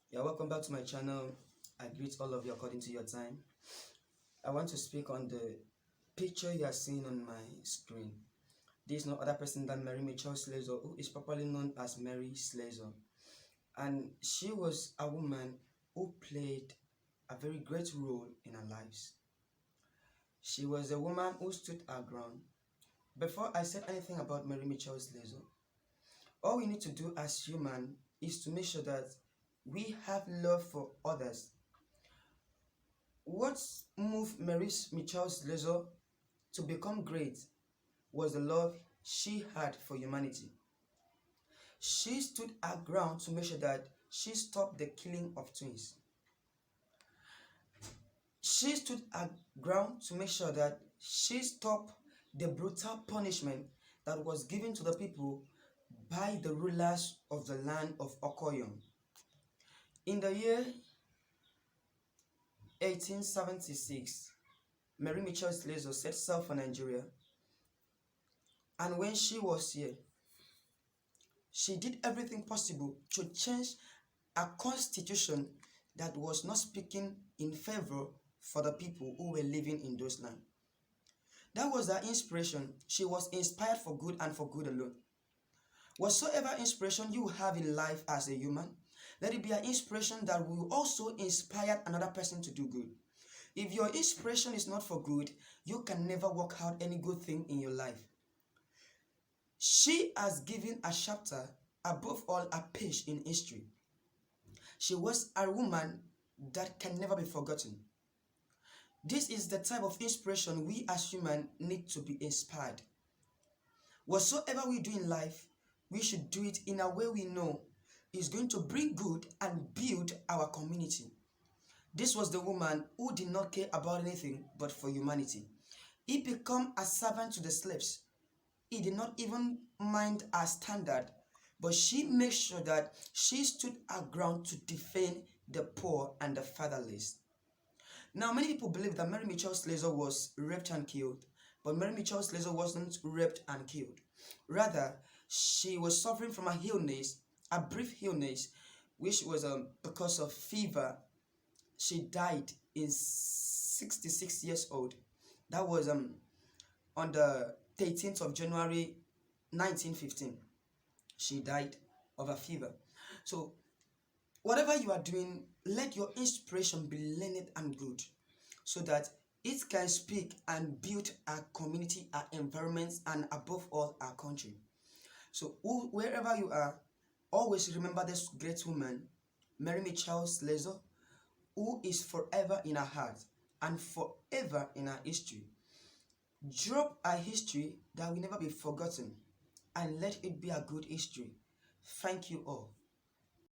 Yeah, welcome back to my channel. I greet all of you according to your time. I want to speak on the picture you are seeing on my screen. This is no other person than Mary Mitchell Slessor, who is properly known as Mary Slessor. And she was a woman who played a very great role in our lives. She was a woman who stood her ground. Before I said anything about Mary Mitchell Slessor, all we need to do as human is to make sure that we have love for others. What moved Mary Mitchell Slessor to become great was the love she had for humanity. She stood her ground to make sure that she stopped the killing of twins. She stood her ground to make sure that she stopped the brutal punishment that was given to the people by the rulers of the land of Okoyom. In the year 1876, Mary Mitchell Slessor set sail for Nigeria, and when she was here, she did everything possible to change a constitution that was not speaking in favor for the people who were living in those lands. That was her inspiration. She was inspired for good and for good alone. Whatsoever inspiration you have in life as a human, let it be an inspiration that will also inspire another person to do good. If your inspiration is not for good, you can never work out any good thing in your life. She has given a chapter, above all a page in history. She was a woman that can never be forgotten. This is the type of inspiration we as humans need to be inspired. Whatsoever we do in life, we should do it in a way we know is going to bring good and build our community. This was the woman who did not care about anything but for humanity. He became a servant to the slaves. He did not even mind her standard, but she made sure that she stood her ground to defend the poor and the fatherless. Now, many people believe that Mary Mitchell Slessor was raped and killed, but Mary Mitchell Slessor wasn't raped and killed. Rather, she was suffering from a illness, a brief illness, which was because of fever. She died in 66 years old. That was on the 13th of January 1915. She died of a fever. So whatever you are doing, let your inspiration be learned and good, so that it can speak and build our community, our environments, and above all, our country. So wherever you are, always remember this great woman, Mary Mitchell Slessor, who is forever in our heart and forever in our history. Drop our history that will never be forgotten, and let it be a good history. Thank you all.